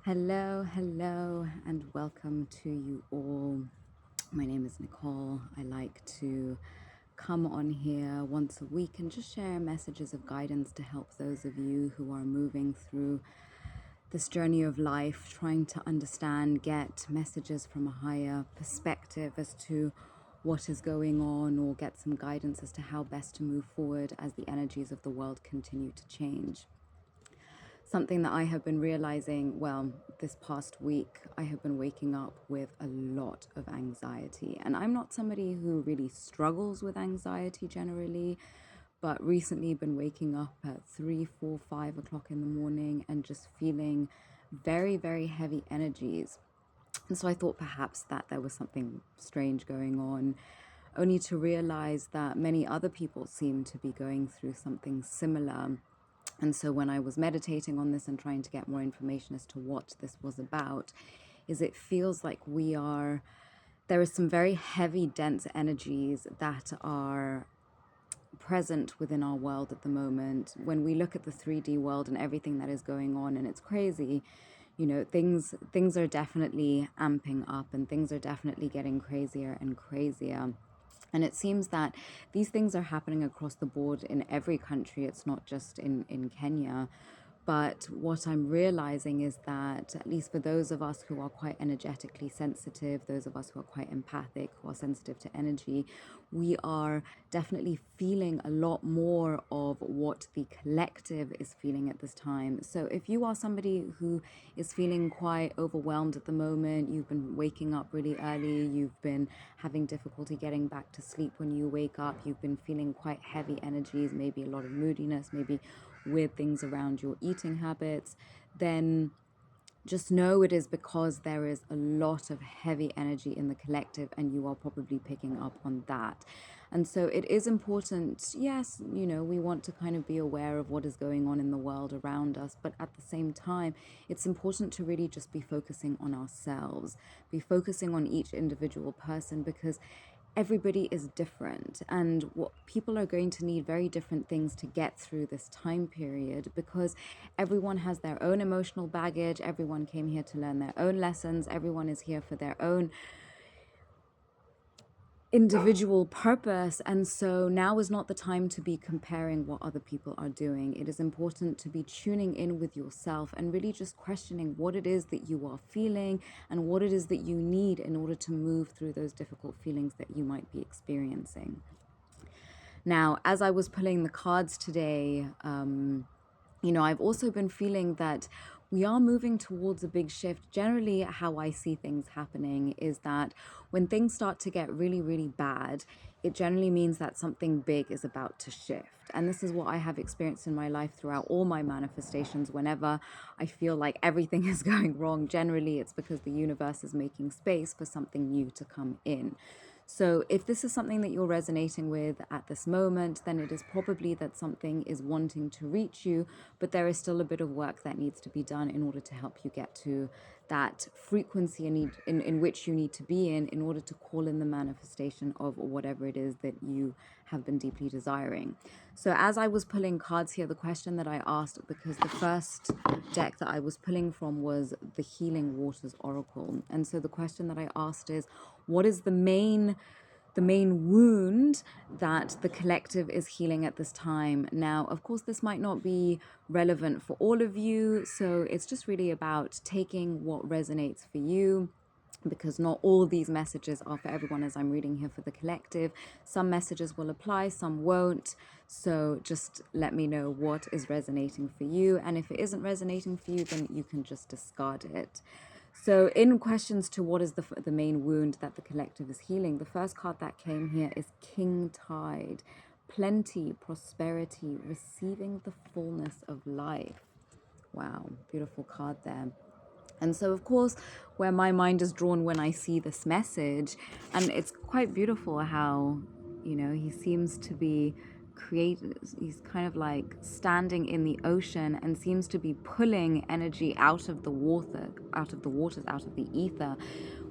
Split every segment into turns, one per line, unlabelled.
Hello, and welcome to you all. My name is Nicole. I like to come on here once a week and just share messages of guidance to help those of you who are moving through this journey of life, trying to understand, get messages from a higher perspective as to what is going on, or get some guidance as to how best to move forward as the energies of the world continue to change. Something that I have been realizing, well, this past week, I have been waking up with a lot of anxiety. And I'm not somebody who really struggles with anxiety generally, but recently been waking up at 3, 4, 5 o'clock in the morning and just feeling very, very heavy energies. And so I thought perhaps that there was something strange going on, only to realize that many other people seem to be going through something similar. And so when I was meditating on this and trying to get more information as to what this was about, is it feels like there is some very heavy, dense energies that are present within our world at the moment. When we look at the 3D world and everything that is going on, and it's crazy, things are definitely amping up and things are definitely getting crazier and crazier. And it seems that these things are happening across the board in every country. It's not just in Kenya. But what I'm realizing is that, at least for those of us who are quite energetically sensitive, those of us who are quite empathic, who are sensitive to energy, we are definitely feeling a lot more of what the collective is feeling at this time. So if you are somebody who is feeling quite overwhelmed at the moment, you've been waking up really early, you've been having difficulty getting back to sleep when you wake up, you've been feeling quite heavy energies, maybe a lot of moodiness, maybe weird things around your eating habits, then just know it is because there is a lot of heavy energy in the collective and you are probably picking up on that. And so it is important, yes, we want to kind of be aware of what is going on in the world around us, but at the same time, it's important to really just be focusing on ourselves, be focusing on each individual person, because everybody is different, and what people are going to need very different things to get through this time period, because everyone has their own emotional baggage, everyone came here to learn their own lessons, everyone is here for their own individual purpose. And so now is not the time to be comparing what other people are doing. It is important to be tuning in with yourself and really just questioning what it is that you are feeling and what it is that you need in order to move through those difficult feelings that you might be experiencing. Now, as I was pulling the cards today, I've also been feeling that we are moving towards a big shift. Generally, how I see things happening is that when things start to get really, really bad, it generally means that something big is about to shift. And this is what I have experienced in my life throughout all my manifestations. Whenever I feel like everything is going wrong, generally it's because the universe is making space for something new to come in. So if this is something that you're resonating with at this moment, then it is probably that something is wanting to reach you, but there is still a bit of work that needs to be done in order to help you get to that frequency in which you need to be in order to call in the manifestation of whatever it is that you have been deeply desiring. So as I was pulling cards here, the question that I asked, because the first deck that I was pulling from was the Healing Waters Oracle. And so the question that I asked is, what is the main wound that the collective is healing at this time? Now, of course, this might not be relevant for all of you, so it's just really about taking what resonates for you, because not all these messages are for everyone, as I'm reading here for the collective. Some messages will apply, some won't. So just let me know what is resonating for you. And if it isn't resonating for you, then you can just discard it. So in questions to what is the main wound that the collective is healing, the first card that came here is King Tide. Plenty, prosperity, receiving the fullness of life. Wow, beautiful card there. And so, of course, where my mind is drawn when I see this message, and it's quite beautiful how, he seems to be he's kind of like standing in the ocean and seems to be pulling energy out of the water, out of the waters, out of the ether.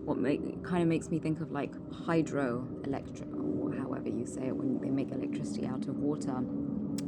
Kind of makes me think of like hydroelectric, or however you say it, when they make electricity out of water.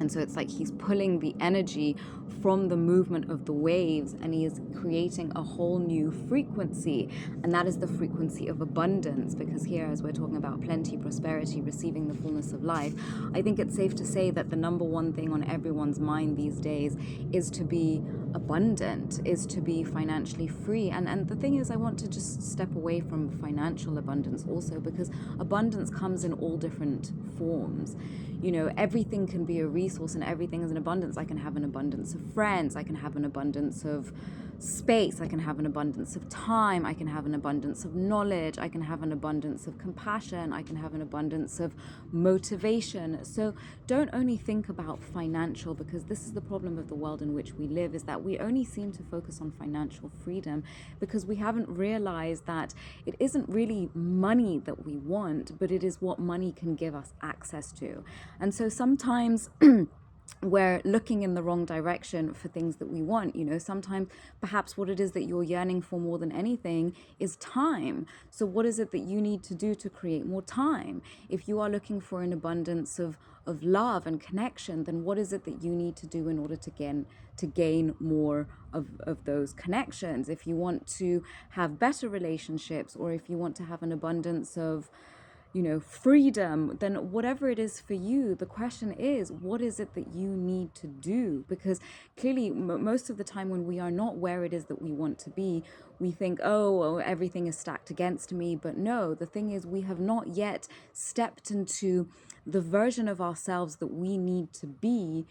And so it's like he's pulling the energy from the movement of the waves, and he is creating a whole new frequency. And that is the frequency of abundance, because here, as we're talking about plenty, prosperity, receiving the fullness of life, I think it's safe to say that the number one thing on everyone's mind these days is to be abundant, is to be financially free. And the thing is, I want to just step away from financial abundance also, because abundance comes in all different forms. You know, everything can be a resource and everything is an abundance. I can have an abundance of friends, I can have an abundance of space, I can have an abundance of time, I can have an abundance of knowledge, I can have an abundance of compassion, I can have an abundance of motivation. So don't only think about financial, because this is the problem of the world in which we live, is that we only seem to focus on financial freedom because we haven't realized that it isn't really money that we want, but it is what money can give us access to. And so sometimes we're looking in the wrong direction for things that we want. You know, sometimes perhaps what it is that you're yearning for more than anything is time. So what is it that you need to do to create more time? If you are looking for an abundance of love and connection, then what is it that you need to do in order to gain more of those connections? If you want to have better relationships, or if you want to have an abundance of, you know, freedom, then whatever it is for you, the question is, what is it that you need to do? Because clearly, most of the time when we are not where it is that we want to be, we think, oh, everything is stacked against me. But no, the thing is, we have not yet stepped into the version of ourselves that we need to be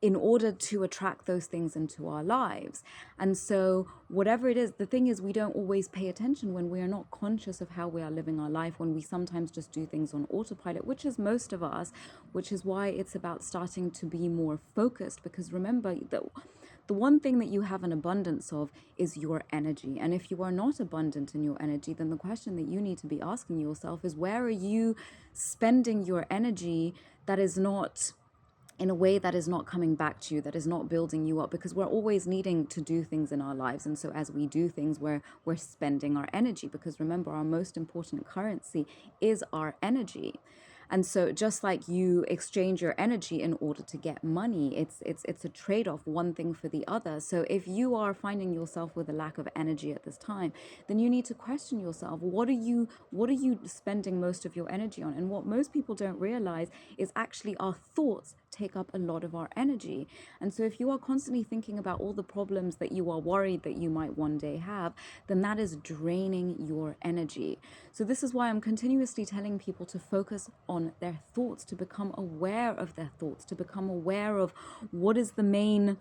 in order to attract those things into our lives. And so whatever it is, the thing is, we don't always pay attention when we are not conscious of how we are living our life, when we sometimes just do things on autopilot, which is most of us, which is why it's about starting to be more focused. Because remember that the one thing that you have an abundance of is your energy. And if you are not abundant in your energy, then the question that you need to be asking yourself is, where are you spending your energy that is not in a way that is not coming back to you, that is not building you up? Because we're always needing to do things in our lives. And so as we do things, we're spending our energy, because remember, our most important currency is our energy. And so just like you exchange your energy in order to get money, it's a trade-off, one thing for the other. So if you are finding yourself with a lack of energy at this time, then you need to question yourself, what are you spending most of your energy on? And what most people don't realize is actually our thoughts take up a lot of our energy. And so if you are constantly thinking about all the problems that you are worried that you might one day have, then that is draining your energy. So this is why I'm continuously telling people to focus on their thoughts, to become aware of their thoughts, to become aware of what is the main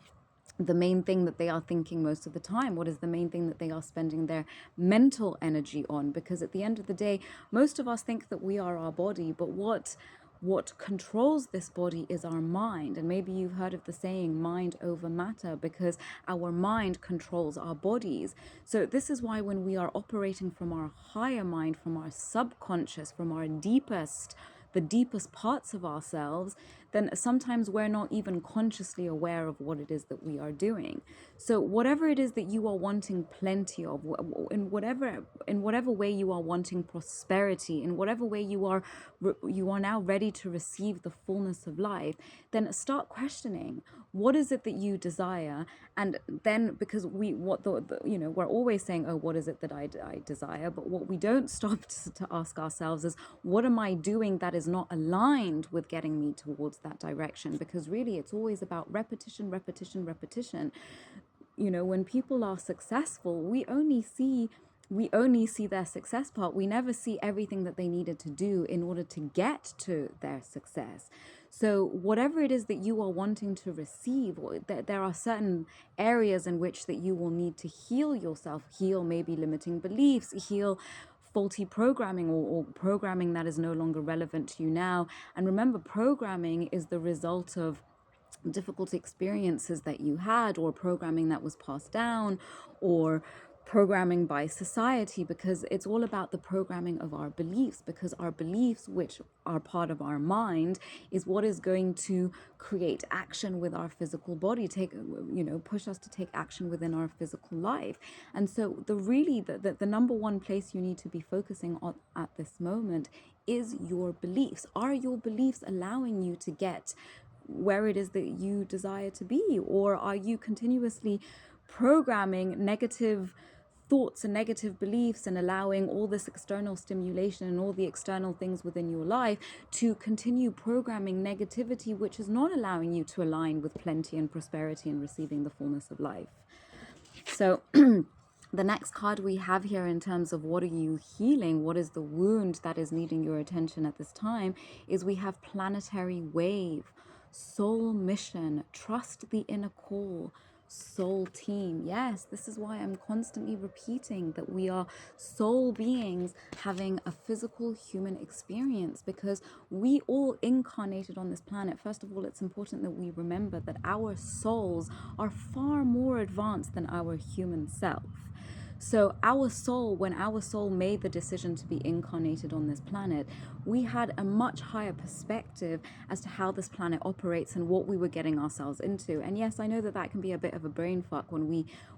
thing that they are thinking most of the time, what is the main thing that they are spending their mental energy on. Because at the end of the day, most of us think that we are our body, but what controls this body is our mind. And maybe you've heard of the saying, mind over matter, because our mind controls our bodies. So this is why when we are operating from our higher mind, from our subconscious, from our the deepest parts of ourselves, then sometimes we're not even consciously aware of what it is that we are doing. So whatever it is that you are wanting plenty of, in whatever way you are wanting prosperity, in whatever way you are now ready to receive the fullness of life, then start questioning, what is it that you desire? And then, because we're always saying, oh, what is it that I desire? But what we don't stop to ask ourselves is, what am I doing that is not aligned with getting me towards that direction? Because really, it's always about repetition. You know, when people are successful, we only see their success part. We never see everything that they needed to do in order to get to their success. So whatever it is that you are wanting to receive, there are certain areas in which that you will need to heal yourself, heal maybe limiting beliefs, heal faulty programming, or programming that is no longer relevant to you now. And remember, programming is the result of difficult experiences that you had, or programming that was passed down, or programming by society, because it's all about the programming of our beliefs. Because our beliefs, which are part of our mind, is what is going to create action with our physical body, push us to take action within our physical life. And so the number one place you need to be focusing on at this moment is your beliefs. Are your beliefs allowing you to get where it is that you desire to be? Or are you continuously programming negative thoughts and negative beliefs and allowing all this external stimulation and all the external things within your life to continue programming negativity, which is not allowing you to align with plenty and prosperity and receiving the fullness of life? So the next card we have here in terms of what are you healing, what is the wound that is needing your attention at this time, is we have planetary wave, soul mission, trust the inner call, soul team. Yes, this is why I'm constantly repeating that we are soul beings having a physical human experience, because we all incarnated on this planet. First of all, it's important that we remember that our souls are far more advanced than our human self. So our soul, when our soul made the decision to be incarnated on this planet, we had a much higher perspective as to how this planet operates and what we were getting ourselves into. And yes, I know that that can be a bit of a brain fuck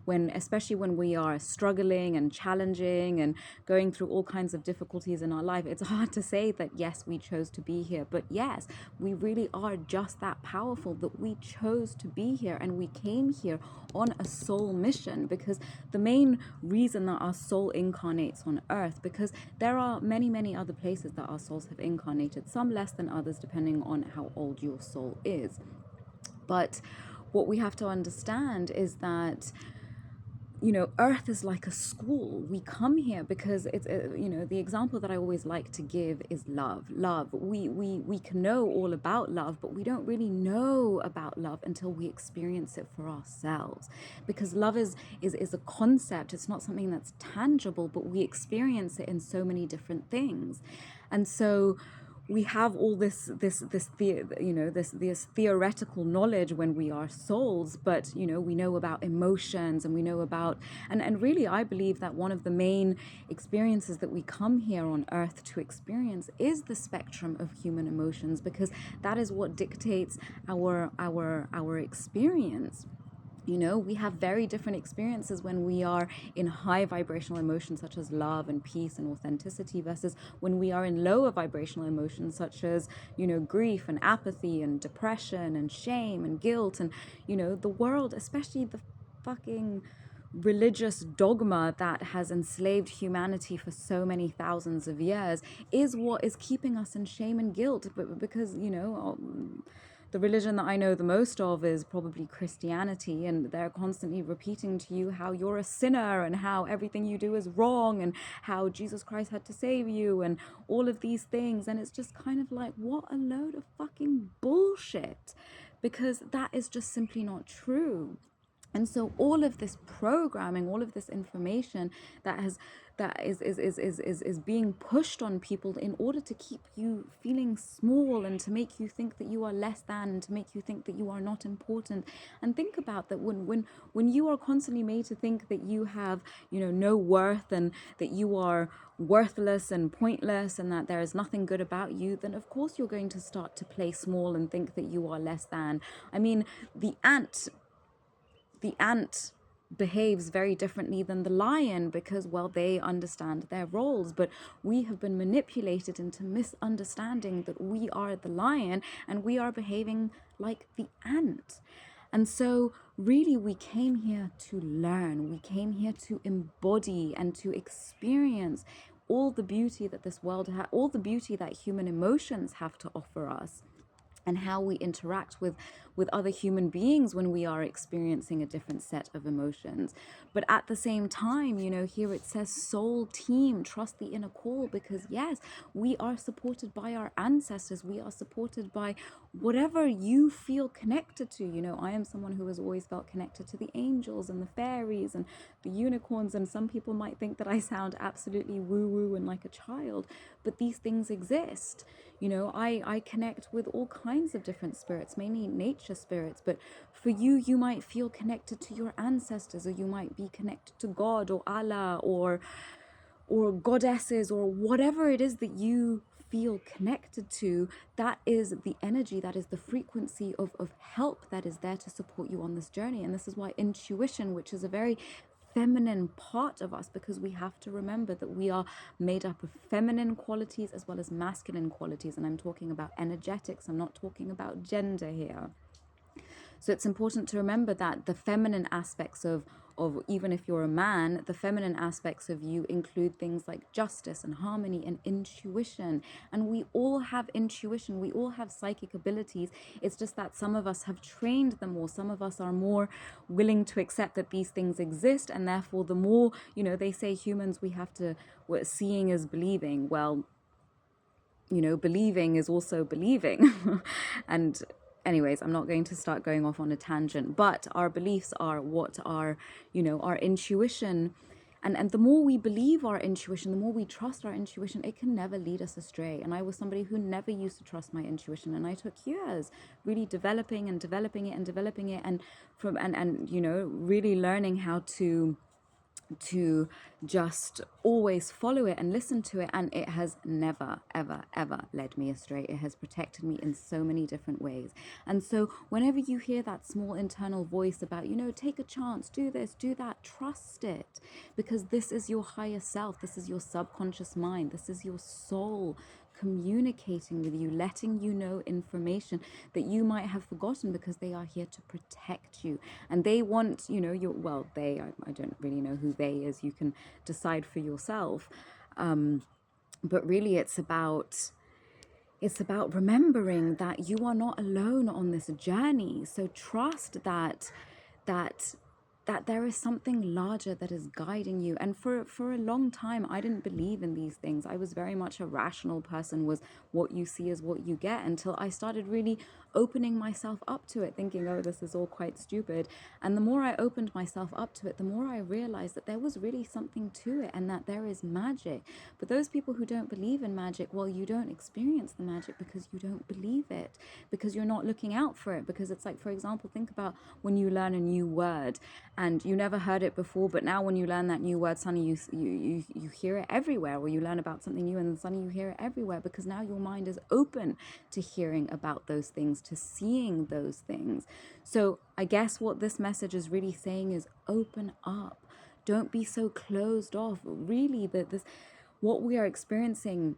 especially when we are struggling and challenging and going through all kinds of difficulties in our life. It's hard to say that yes, we chose to be here, but yes, we really are just that powerful that we chose to be here, and we came here on a soul mission, because the main reason that our soul incarnates on earth, because there are many other places that our souls have incarnated, some less than others depending on how old your soul is. But what we have to understand is that earth is like a school. We come here because it's the example that I always like to give is love. We can know all about love, but we don't really know about love until we experience it for ourselves, because love is a concept. It's not something that's tangible, but we experience it in so many different things. And so we have all this theoretical knowledge when we are souls, but we know about emotions, and we know about and really I believe that one of the main experiences that we come here on earth to experience is the spectrum of human emotions, because that is what dictates our experience. We have very different experiences when we are in high vibrational emotions such as love and peace and authenticity, versus when we are in lower vibrational emotions such as, grief and apathy and depression and shame and guilt. And, the world, especially the fucking religious dogma that has enslaved humanity for so many thousands of years, is what is keeping us in shame and guilt. Because, the religion that I know the most of is probably Christianity, and they're constantly repeating to you how you're a sinner and how everything you do is wrong and how Jesus Christ had to save you and all of these things. And it's just kind of like, what a load of fucking bullshit, because that is just simply not true. And so all of this programming, all of this information that is being pushed on people in order to keep you feeling small and to make you think that you are less than, and to make you think that you are not important. And think about that, when you are constantly made to think that you have no worth, and that you are worthless and pointless, and that there is nothing good about you, then of course you're going to start to play small and think that you are less than. I mean, the ant behaves very differently than the lion, because, well, they understand their roles. But we have been manipulated into misunderstanding that we are the lion and we are behaving like the ant. And so really we came here to learn. We came here to embody and to experience all the beauty that this world has, all the beauty that human emotions have to offer us, and how we interact with other human beings when we are experiencing a different set of emotions. But at the same time, here it says soul team, trust the inner call, because yes, we are supported by our ancestors. We are supported by whatever you feel connected to. I am someone who has always felt connected to the angels and the fairies and the unicorns, and some people might think that I sound absolutely woo-woo and like a child, but these things exist. I connect with all kinds of different spirits, mainly nature spirits, but for you might feel connected to your ancestors, or you might be connected to God or Allah or goddesses, or whatever it is that you feel connected to. That is the energy, that is the frequency of help that is there to support you on this journey. And this is why intuition, which is a very feminine part of us, because we have to remember that we are made up of feminine qualities as well as masculine qualities. And I'm talking about energetics. I'm not talking about gender here. So it's important to remember that the feminine aspects of even if you're a man, the feminine aspects of you include things like justice and harmony and intuition. And we all have intuition. We all have psychic abilities. It's just that some of us have trained them more. Some of us are more willing to accept that these things exist. And therefore, the more, they say humans, seeing is believing. Well, believing is also believing. And anyways, I'm not going to start going off on a tangent, but our beliefs are what our intuition, and the more we believe our intuition, the more we trust our intuition, it can never lead us astray. And I was somebody who never used to trust my intuition, and I took years really developing it and really learning how to just always follow it and listen to it, and it has never ever led me astray. It has protected me in so many different ways. And so whenever you hear that small internal voice about take a chance, do this, do that, trust it, because this is your higher self, this is your subconscious mind, this is your soul communicating with you, letting you know information that you might have forgotten, because they are here to protect you. And they want, I don't really know who they is. You can decide for yourself. But really it's about remembering that you are not alone on this journey. So trust that there is something larger that is guiding you. And for a long time, I didn't believe in these things. I was very much a rational person, was what you see is what you get, until I started really opening myself up to it, thinking, oh, this is all quite stupid. And the more I opened myself up to it, the more I realized that there was really something to it, and that there is magic. But those people who don't believe in magic, well, you don't experience the magic because you don't believe it, because you're not looking out for it. Because it's like, for example, think about when you learn a new word and you never heard it before, but now when you learn that new word, suddenly you hear it everywhere, or you learn about something new and then suddenly you hear it everywhere, because now your mind is open to hearing about those things, to seeing those things. So I guess what this message is really saying is open up. Don't be so closed off. Really, what we are experiencing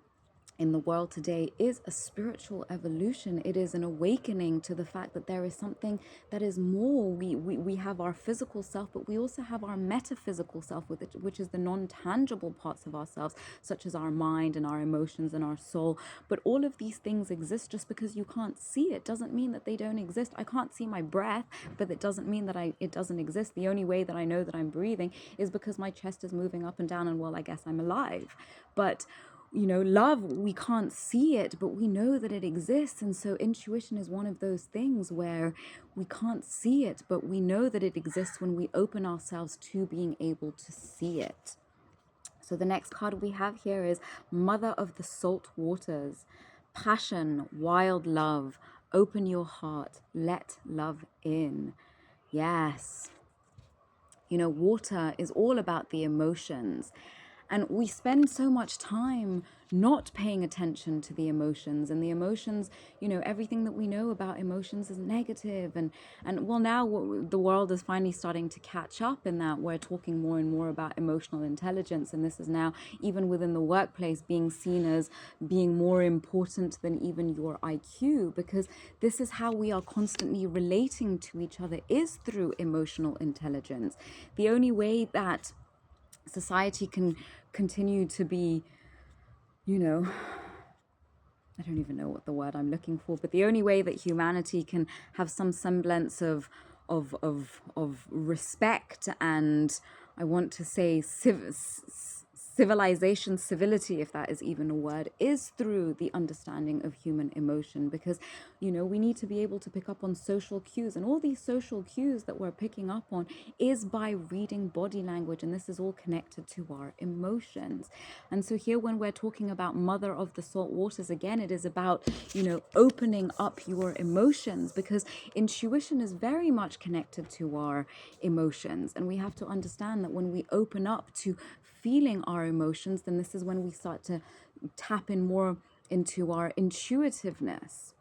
in the world today is a spiritual evolution. It is an awakening to the fact that there is something that is more. We have our physical self, but we also have our metaphysical self, which is the non-tangible parts of ourselves, such as our mind and our emotions and our soul. But all of these things exist. Just because you can't see it doesn't mean that they don't exist. I can't see my breath, but it doesn't mean that it doesn't exist. The only way that I know that I'm breathing is because my chest is moving up and down, and well, I guess I'm alive. But love, we can't see it, but we know that it exists. And so intuition is one of those things where we can't see it, but we know that it exists when we open ourselves to being able to see it. So the next card we have here is Mother of the Salt Waters. Passion, wild love, open your heart, let love in. Yes. Water is all about the emotions. And we spend so much time not paying attention to the emotions, and the emotions, everything that we know about emotions is negative. And well, now the world is finally starting to catch up in that we're talking more and more about emotional intelligence. And this is now, even within the workplace, being seen as being more important than even your IQ, because this is how we are constantly relating to each other, is through emotional intelligence. The only way that society can continue to be, I don't even know what the word I'm looking for, but the only way that humanity can have some semblance of respect, and I want to say civilization, civility, if that is even a word, is through the understanding of human emotion. Because we need to be able to pick up on social cues, and all these social cues that we're picking up on is by reading body language, and this is all connected to our emotions. And so here, when we're talking about Mother of the Salt Waters, again, it is about opening up your emotions, because intuition is very much connected to our emotions. And we have to understand that when we open up to feeling our emotions, then this is when we start to tap in more into our intuitiveness.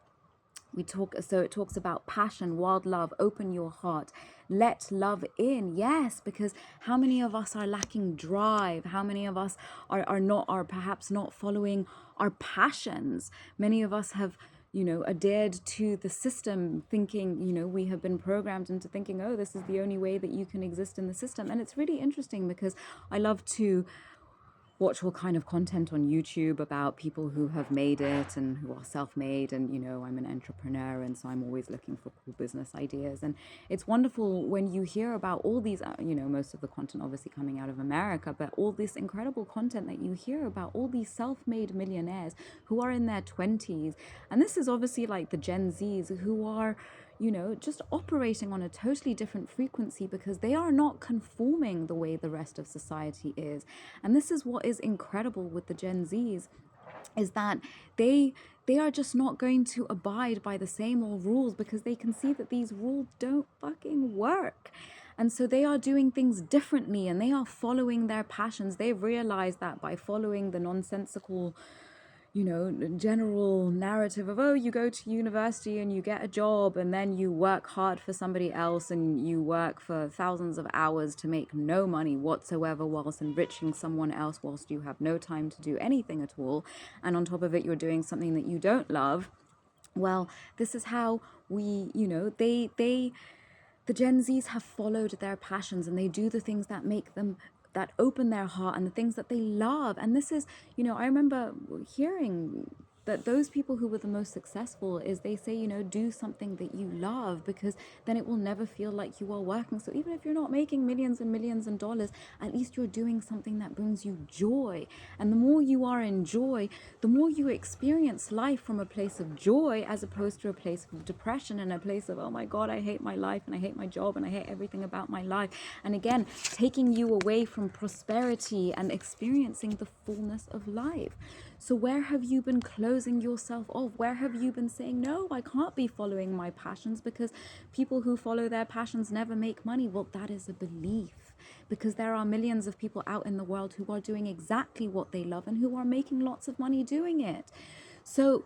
So it talks about passion, wild love, open your heart, let love in. Yes, because how many of us are lacking drive? How many of us are perhaps not following our passions? Many of us have, adhered to the system, thinking, we have been programmed into thinking, oh, this is the only way that you can exist in the system. And it's really interesting because I love to watch all kind of content on YouTube about people who have made it and who are self-made. And, I'm an entrepreneur, and so I'm always looking for cool business ideas. And it's wonderful when you hear about all these, most of the content obviously coming out of America, but all this incredible content that you hear about all these self-made millionaires who are in their 20s. And this is obviously like the Gen Zs who are, just operating on a totally different frequency because they are not conforming the way the rest of society is. And this is what is incredible with the Gen Zs, is that they are just not going to abide by the same old rules because they can see that these rules don't fucking work. And so they are doing things differently, and they are following their passions. They've realized that by following the nonsensical, general narrative of, oh, you go to university and you get a job and then you work hard for somebody else and you work for thousands of hours to make no money whatsoever whilst enriching someone else, whilst you have no time to do anything at all. And on top of it, you're doing something that you don't love. Well, this is how we, the Gen Zs have followed their passions, and they do the things that make them, that open their heart, and the things that they love. And this is, I remember hearing that those people who were the most successful is they say, do something that you love, because then it will never feel like you are working. So even if you're not making millions and millions of dollars, at least you're doing something that brings you joy. And the more you are in joy, the more you experience life from a place of joy, as opposed to a place of depression and a place of, oh my God, I hate my life and I hate my job and I hate everything about my life. And again, taking you away from prosperity and experiencing the fullness of life. So where have you been closing yourself off? Where have you been saying, no, I can't be following my passions because people who follow their passions never make money? Well, that is a belief, because there are millions of people out in the world who are doing exactly what they love and who are making lots of money doing it. So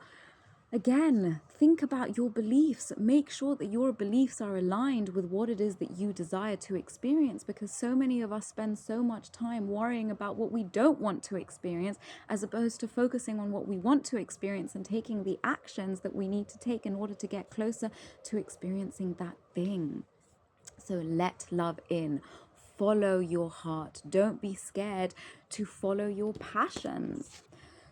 again, think about your beliefs. Make sure that your beliefs are aligned with what it is that you desire to experience, because so many of us spend so much time worrying about what we don't want to experience, as opposed to focusing on what we want to experience and taking the actions that we need to take in order to get closer to experiencing that thing. So let love in. Follow your heart. Don't be scared to follow your passions.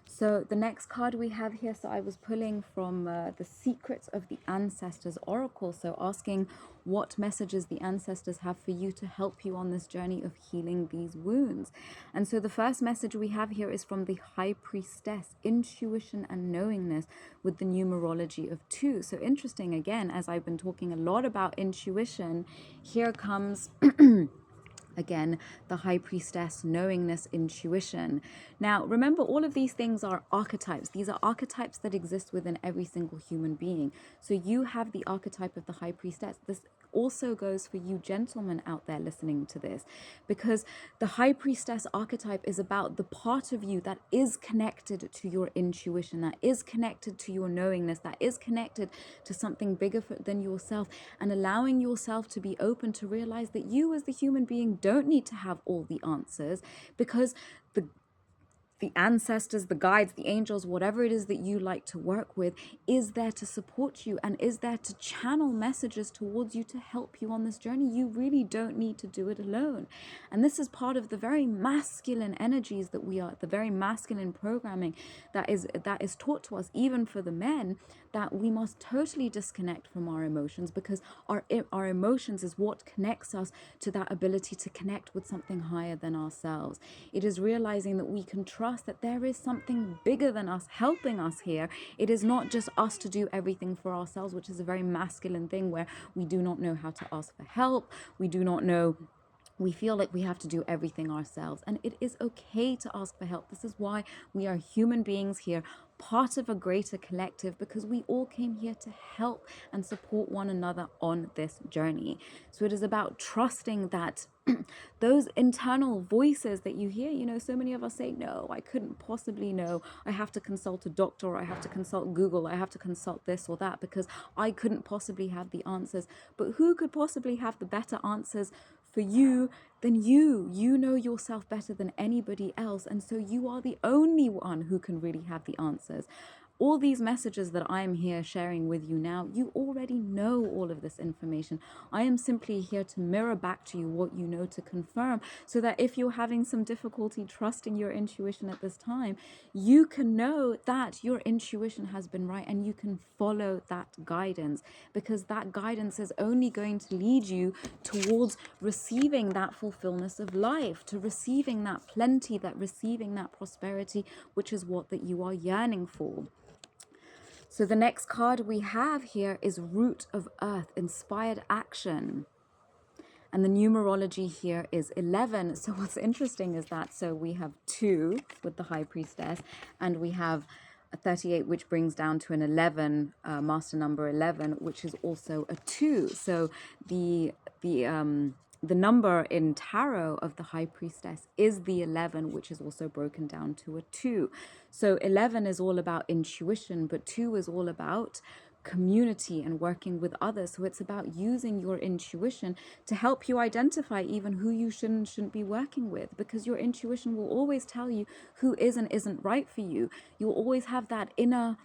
So the next card we have here, so I was pulling from the Secrets of the Ancestors Oracle, so asking what messages the ancestors have for you to help you on this journey of healing these wounds. And so the first message we have here is from the High Priestess, intuition and knowingness, with the numerology of 2. So interesting, again, as I've been talking a lot about intuition, here comes again, the High Priestess, knowingness, intuition. Now, remember, all of these things are archetypes. These are archetypes that exist within every single human being. So you have the archetype of the High Priestess. This also goes for you gentlemen out there listening to this, because the High Priestess archetype is about the part of you that is connected to your intuition, that is connected to your knowingness, that is connected to something bigger than yourself, and allowing yourself to be open to realize that you as the human being don't need to have all the answers, because the ancestors, the guides, the angels, whatever it is that you like to work with, is there to support you and is there to channel messages towards you to help you on this journey. You really don't need to do it alone. And this is part of the very masculine energies that we are, the very masculine programming that is taught to us, even for the men, that we must totally disconnect from our emotions, because our emotions is what connects us to that ability to connect with something higher than ourselves. It is realizing that we can trust that there is something bigger than us helping us here. It is not just us to do everything for ourselves, which is a very masculine thing, where we do not know how to ask for help. We do not know We feel like we have to do everything ourselves, and it is okay to ask for help. This is why we are human beings here, part of a greater collective, because we all came here to help and support one another on this journey. So it is about trusting that those internal voices that you hear, so many of us say, no, I couldn't possibly know. I have to consult a doctor, or I have to consult Google, I have to consult this or that, because I couldn't possibly have the answers. But who could possibly have the better answers for you than you? You know yourself better than anybody else, and so you are the only one who can really have the answers. All these messages that I'm here sharing with you now, you already know all of this information. I am simply here to mirror back to you what you know, to confirm, so that if you're having some difficulty trusting your intuition at this time, you can know that your intuition has been right and you can follow that guidance, because that guidance is only going to lead you towards receiving that fulfillment of life, to receiving that plenty, that receiving that prosperity, which is what that you are yearning for. So the next card we have here is Root of Earth, Inspired Action. And the numerology here is 11. So what's interesting is that, so we have 2 with the High Priestess, and we have a 38, which brings down to an 11, master number 11, which is also a 2. So the number in tarot of the High Priestess is the 11, which is also broken down to a 2. So 11 is all about intuition, but 2 is all about community and working with others. So it's about using your intuition to help you identify even who you shouldn't be working with, because your intuition will always tell you who is and isn't right for you. You'll always have that inner,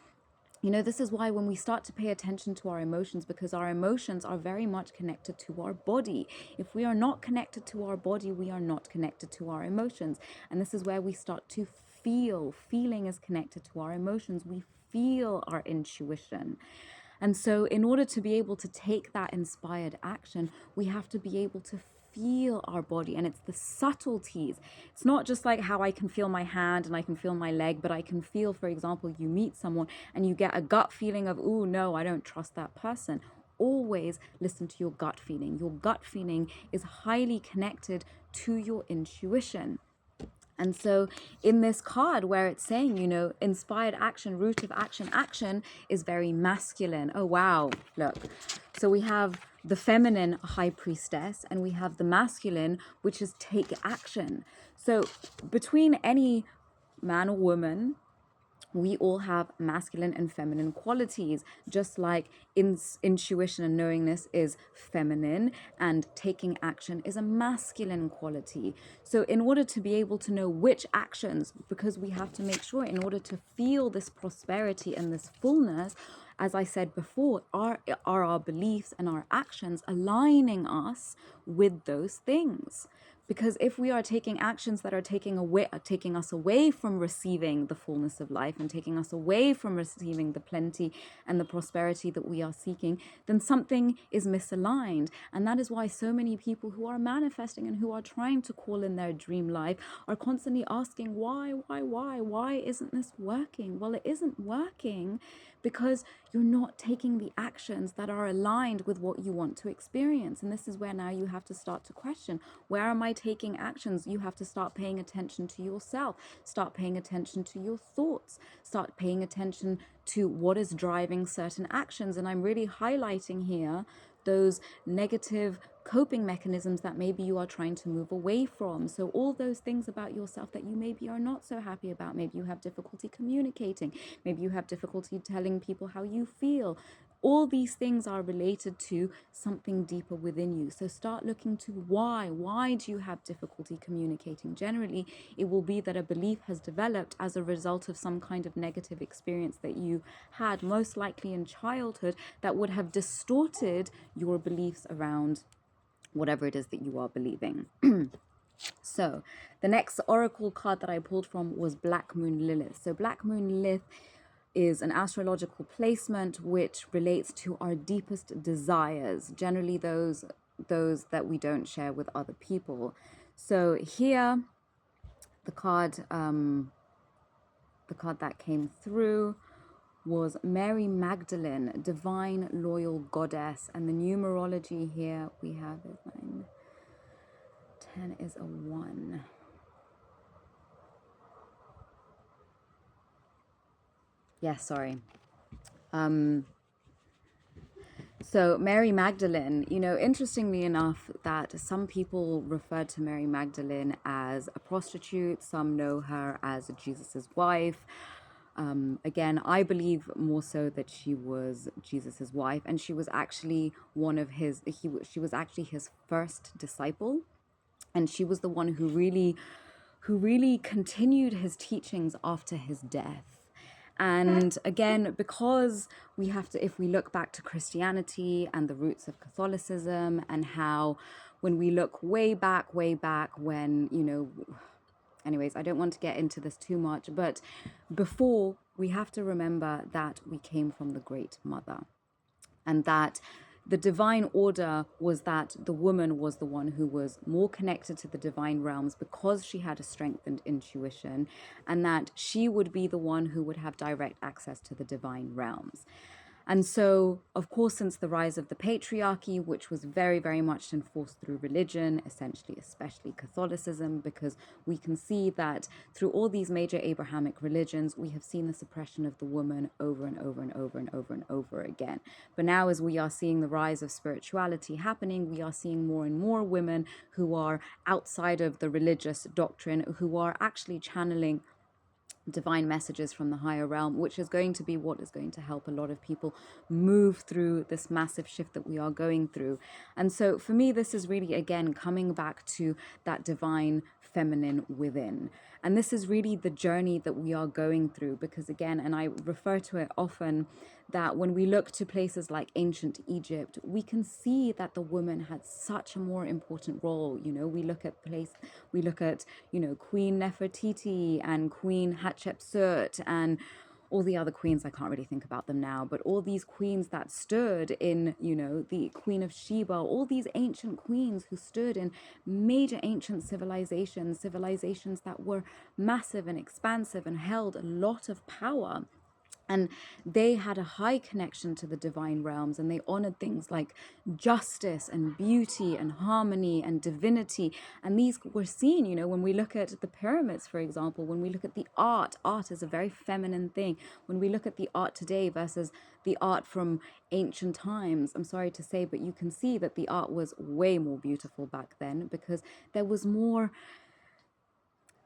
this is why when we start to pay attention to our emotions, because our emotions are very much connected to our body. If we are not connected to our body, we are not connected to our emotions. And this is where we start to feel. Feeling is connected to our emotions. We feel our intuition. And so in order to be able to take that inspired action, we have to be able to feel our body. And it's the subtleties. It's not just like how I can feel my hand and I can feel my leg, but I can feel, for example, you meet someone and you get a gut feeling of, oh no, I don't trust that person. Always listen to your gut feeling. Your gut feeling is highly connected to your intuition. And so in this card where it's saying, inspired action, root of action, action is very masculine. Oh, wow. Look. So we have the feminine High Priestess and we have the masculine, which is take action. So between any man or woman, we all have masculine and feminine qualities, just like intuition and knowingness is feminine and taking action is a masculine quality. So in order to be able to know which actions, because we have to make sure in order to feel this prosperity and this fullness, as I said before, are our beliefs and our actions aligning us with those things? Because if we are taking actions that are taking us away from receiving the fullness of life and taking us away from receiving the plenty and the prosperity that we are seeking, then something is misaligned. And that is why so many people who are manifesting and who are trying to call in their dream life are constantly asking, why isn't this working? Well, it isn't working because you're not taking the actions that are aligned with what you want to experience. And this is where now you have to start to question, where am I taking actions? You have to start paying attention to yourself, start paying attention to your thoughts, start paying attention to what is driving certain actions. And I'm really highlighting here those negative coping mechanisms that maybe you are trying to move away from. So all those things about yourself that you maybe are not so happy about, maybe you have difficulty communicating, maybe you have difficulty telling people how you feel. All these things are related to something deeper within you. So start looking to why. Why do you have difficulty communicating? Generally, it will be that a belief has developed as a result of some kind of negative experience that you had, most likely in childhood, that would have distorted your beliefs around whatever it is that you are believing. So the next oracle card that I pulled from was Black Moon Lilith. So Black Moon Lilith is an astrological placement which relates to our deepest desires, generally those that we don't share with other people. So here, the card that came through was Mary Magdalene, Divine Loyal Goddess, and the numerology here we have is 9, 10 is a 1. Yes, sorry. So Mary Magdalene, interestingly enough, that some people refer to Mary Magdalene as a prostitute. Some know her as Jesus's wife. Again, I believe more so that she was Jesus's wife, and she was actually one of his. She was actually his first disciple, and she was the one who really continued his teachings after his death. And again, because we have to, if we look back to Christianity and the roots of Catholicism, and how when we look way back when, anyways, I don't want to get into this too much, but before, we have to remember that we came from the Great Mother, and that the divine order was that the woman was the one who was more connected to the divine realms because she had a strengthened intuition, and that she would be the one who would have direct access to the divine realms. And so, of course, since the rise of the patriarchy, which was very, very much enforced through religion, essentially, especially Catholicism, because we can see that through all these major Abrahamic religions, we have seen the suppression of the woman over and over and over and over and over again. But now, as we are seeing the rise of spirituality happening, we are seeing more and more women who are outside of the religious doctrine, who are actually channeling divine messages from the higher realm, which is going to be what is going to help a lot of people move through this massive shift that we are going through. And so for me, this is really, again, coming back to that divine feminine within. And this is really the journey that we are going through, because again, and I refer to it often, that when we look to places like ancient Egypt, we can see that the woman had such a more important role. We look at Queen Nefertiti and Queen Hatshepsut and all the other queens. I can't really think about them now, but all these queens that stood in, the Queen of Sheba, all these ancient queens who stood in major ancient civilizations that were massive and expansive and held a lot of power. And they had a high connection to the divine realms, and they honored things like justice and beauty and harmony and divinity. And these were seen, when we look at the pyramids, for example, when we look at the art is a very feminine thing. When we look at the art today versus the art from ancient times, I'm sorry to say, but you can see that the art was way more beautiful back then, because there was more.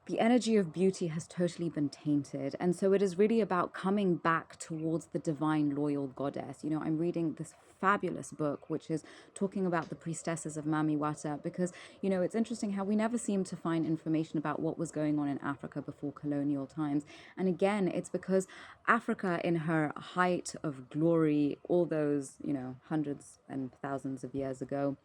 The energy of beauty has totally been tainted. And so it is really about coming back towards the divine loyal goddess. I'm reading this fabulous book, which is talking about the priestesses of Mamiwata, because, it's interesting how we never seem to find information about what was going on in Africa before colonial times. And again, it's because Africa, in her height of glory, all those, hundreds and thousands of years ago,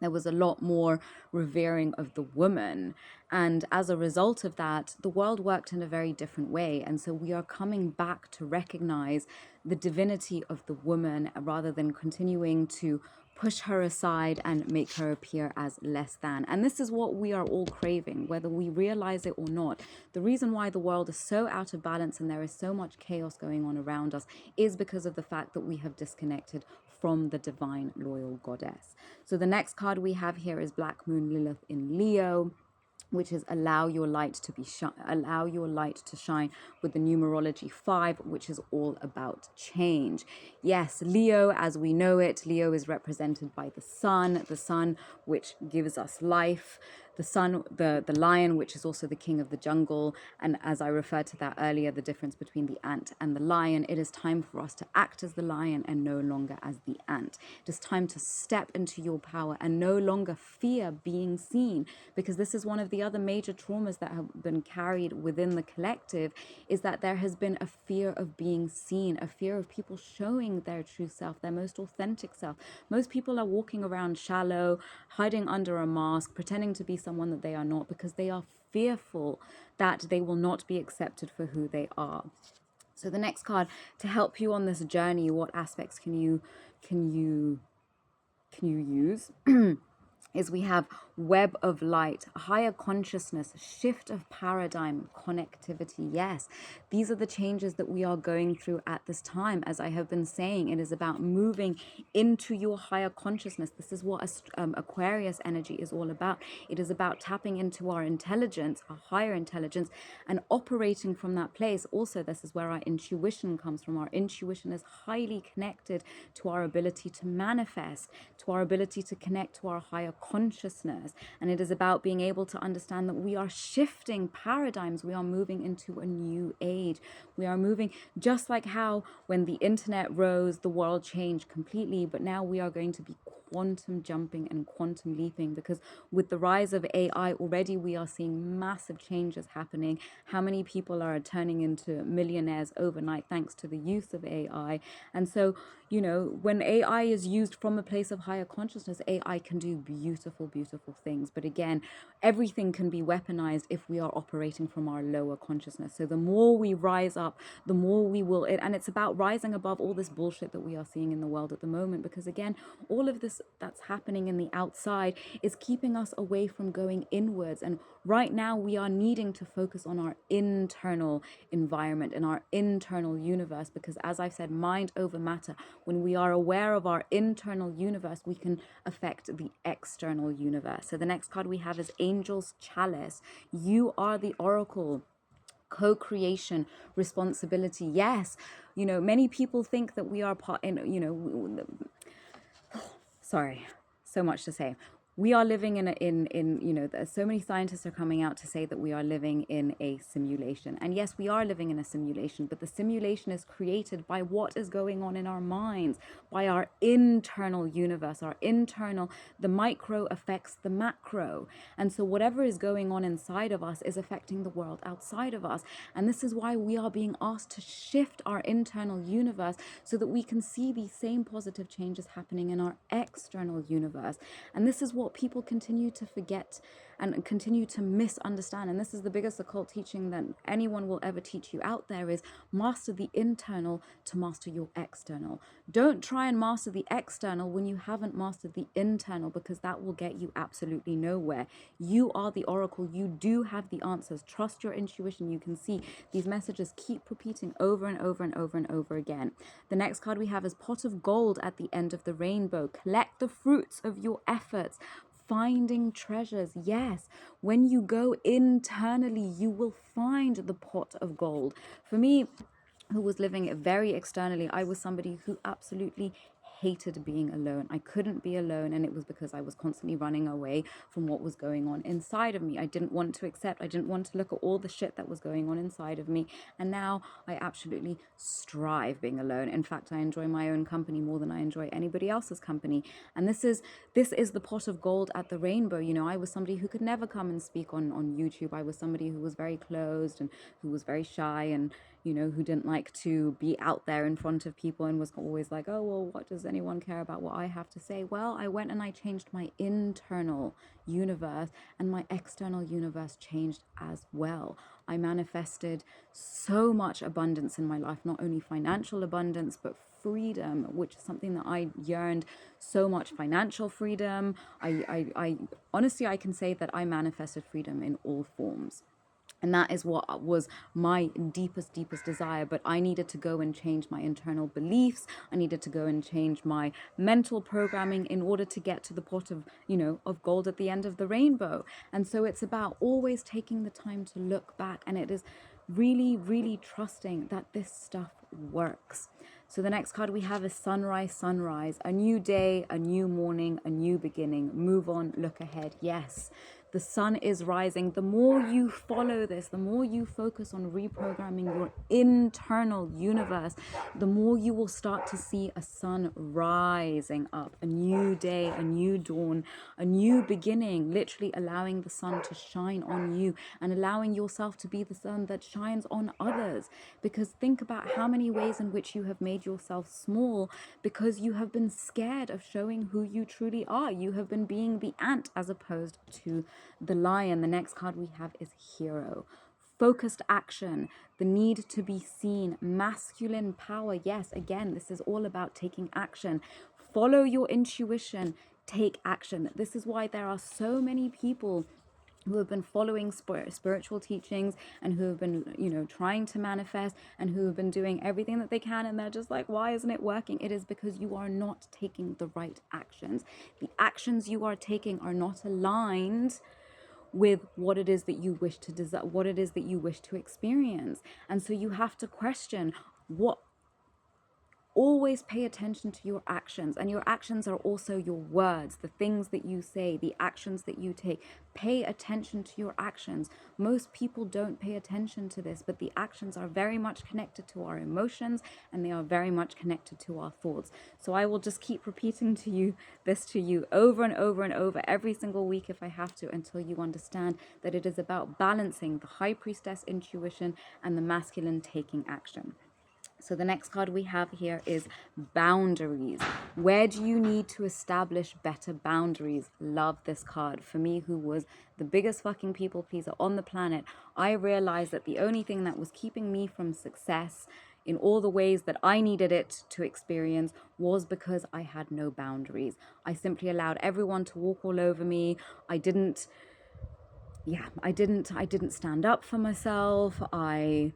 there was a lot more revering of the woman. And as a result of that, the world worked in a very different way. And so we are coming back to recognize the divinity of the woman, rather than continuing to push her aside and make her appear as less than. And this is what we are all craving, whether we realize it or not. The reason why the world is so out of balance and there is so much chaos going on around us is because of the fact that we have disconnected from the divine loyal goddess. So the next card we have here is Black Moon Lilith in Leo, which is allow your light to shine, with the numerology 5, which is all about change. Yes, Leo, as we know it, Leo is represented by the sun which gives us life, the sun, the lion, which is also the king of the jungle. And as I referred to that earlier, the difference between the ant and the lion, it is time for us to act as the lion and no longer as the ant. It is time to step into your power and no longer fear being seen, because this is one of the other major traumas that have been carried within the collective, is that there has been a fear of being seen, a fear of people showing their true self, their most authentic self. Most people are walking around shallow, hiding under a mask, pretending to be someone that they are not, because they are fearful that they will not be accepted for who they are. So the next card, to help you on this journey, what aspects can you use? is we have web of light, higher consciousness, shift of paradigm, connectivity. Yes, these are the changes that we are going through at this time. As I have been saying, it is about moving into your higher consciousness. This is what Aquarius energy is all about. It is about tapping into our intelligence, our higher intelligence, and operating from that place. Also, this is where our intuition comes from. Our intuition is highly connected to our ability to manifest, to our ability to connect to our higher consciousness. And it is about being able to understand that we are shifting paradigms. We are moving into a new age. We are moving just like how when the internet rose, the world changed completely. But now we are going to be quantum jumping and quantum leaping, because with the rise of AI already we are seeing massive changes happening. How many people are turning into millionaires overnight thanks to the use of AI? And so, you know, when AI is used from a place of higher consciousness, AI can do beautiful, beautiful things. But again, everything can be weaponized if we are operating from our lower consciousness. So the more we rise up, the more we will, and it's about rising above all this bullshit that we are seeing in the world at the moment. Because again, all of this that's happening in the outside is keeping us away from going inwards. And right now we are needing to focus on our internal environment and our internal universe, because as I've said, mind over matter. When we are aware of our internal universe, we can affect the external universe. So the next card we have is Angel's Chalice. You are the oracle. Co-creation, responsibility. Yes, you know, many people think that we are part in, you know, sorry, so much to say. We are living in you know, there's so many scientists are coming out to say that we are living in a simulation. And yes, we are living in a simulation, but the simulation is created by what is going on in our minds, by our internal universe, our internal, the micro affects the macro. And so whatever is going on inside of us is affecting the world outside of us. And this is why we are being asked to shift our internal universe so that we can see these same positive changes happening in our external universe. And this is what people continue to forget and continue to misunderstand. And this is the biggest occult teaching that anyone will ever teach you out there, is master the internal to master your external. Don't try and master the external when you haven't mastered the internal, because that will get you absolutely nowhere. You are the oracle. You do have the answers. Trust your intuition. You can see these messages keep repeating over and over and over and over again. The next card we have is Pot of Gold at the end of the rainbow. Collect the fruits of your efforts. Finding treasures. Yes, when you go internally, you will find the pot of gold. For me, who was living very externally, I was somebody who absolutely hated being alone. I couldn't be alone, and it was because I was constantly running away from what was going on inside of me. I didn't want to accept, I didn't want to look at all the shit that was going on inside of me. And now I absolutely strive being alone. In fact, I enjoy my own company more than I enjoy anybody else's company. And this is the pot of gold at the rainbow. You know, I was somebody who could never come and speak on YouTube. I was somebody who was very closed and who was very shy, and you know, who didn't like to be out there in front of people and was always like, oh, well, what does anyone care about what I have to say? Well, I went and I changed my internal universe, and my external universe changed as well. I manifested so much abundance in my life, not only financial abundance, but freedom, which is something that I yearned so much. Financial freedom. I honestly, I can say that I manifested freedom in all forms. And that is what was my deepest, deepest desire. But I needed to go and change my internal beliefs. I needed to go and change my mental programming in order to get to the pot of, you know, of gold at the end of the rainbow. And so it's about always taking the time to look back. And it is really, really trusting that this stuff works. So the next card we have is Sunrise, Sunrise. A new day, a new morning, a new beginning. Move on, look ahead. Yes. The sun is rising. The more you follow this, the more you focus on reprogramming your internal universe, the more you will start to see a sun rising up, a new day, a new dawn, a new beginning, literally allowing the sun to shine on you and allowing yourself to be the sun that shines on others. Because think about how many ways in which you have made yourself small because you have been scared of showing who you truly are. You have been being the ant as opposed to the lion. The next card we have is Hero. Focused action, the need to be seen, masculine power. Yes, again, this is all about taking action. Follow your intuition. take action. This is why there are so many people who have been following spiritual teachings and who have been, trying to manifest and who have been doing everything that they can, and they're just like, why isn't it working? It is because you are not taking the right actions. The actions you are taking are not aligned with what it is that you wish to desire, what it is that you wish to experience. And so you have to question what. Always pay attention to your actions, and your actions are also your words, the things that you say, the actions that you take. Pay attention to your actions. Most people don't pay attention to this, but the actions are very much connected to our emotions, and they are very much connected to our thoughts. So I will just keep repeating this to you over and over and over every single week if I have to, until you understand that it is about balancing the high priestess intuition and the masculine taking action. So the next card we have here is boundaries. Where do you need to establish better boundaries? Love this card. For me, who was the biggest fucking people pleaser on the planet, I realized that the only thing that was keeping me from success in all the ways that I needed it to experience was because I had no boundaries. I simply allowed everyone to walk all over me. I didn't stand up for myself. I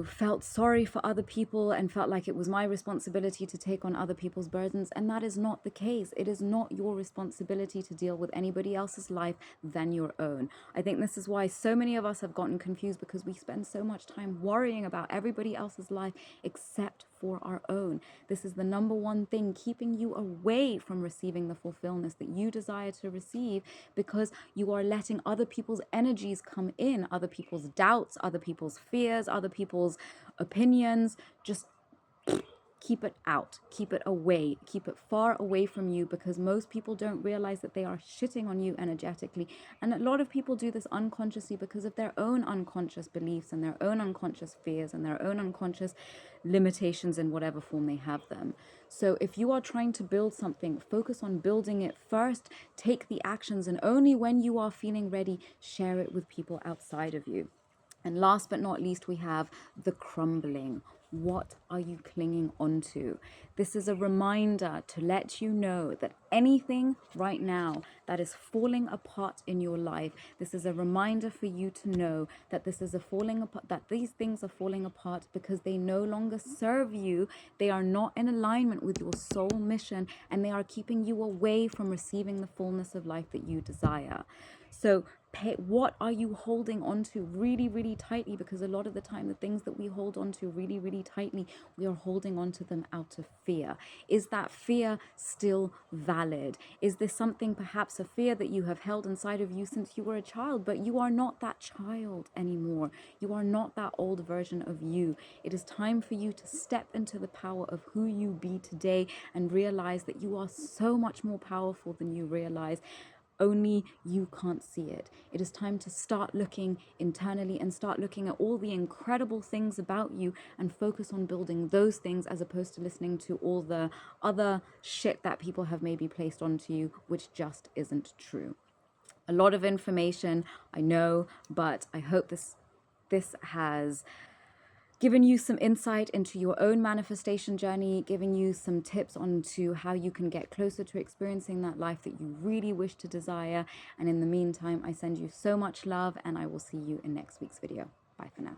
felt sorry for other people and felt like it was my responsibility to take on other people's burdens. And that is not the case. It is not your responsibility to deal with anybody else's life than your own. I think this is why so many of us have gotten confused, because we spend so much time worrying about everybody else's life except for our own. This is the number one thing keeping you away from receiving the fulfillment that you desire to receive, because you are letting other people's energies come in, other people's doubts, other people's fears, other people's opinions. Just keep it out, keep it away, keep it far away from you, because most people don't realize that they are shitting on you energetically. And a lot of people do this unconsciously because of their own unconscious beliefs and their own unconscious fears and their own unconscious limitations in whatever form they have them. So if you are trying to build something, focus on building it first, take the actions, and only when you are feeling ready, share it with people outside of you. And last but not least, we have the crumbling. What are you clinging onto? This is a reminder to let you know that anything right now that is falling apart in your life, this is a reminder for you to know that this is a falling apart, that these things are falling apart because they no longer serve you. They are not in alignment with your soul mission, and they are keeping you away from receiving the fullness of life that you desire. So what are you holding on to really, really tightly? Because a lot of the time, the things that we hold on to really, really tightly, we are holding on to them out of fear. Is that fear still valid? Is there something, perhaps a fear that you have held inside of you since you were a child, but you are not that child anymore? You are not that old version of you. It is time for you to step into the power of who you be today and realize that you are so much more powerful than you realize. Only you can't see it. It is time to start looking internally and start looking at all the incredible things about you and focus on building those things, as opposed to listening to all the other shit that people have maybe placed onto you, which just isn't true. A lot of information, I know, but I hope this has given you some insight into your own manifestation journey, giving you some tips onto how you can get closer to experiencing that life that you really wish to desire. And in the meantime, I send you so much love, and I will see you in next week's video. Bye for now.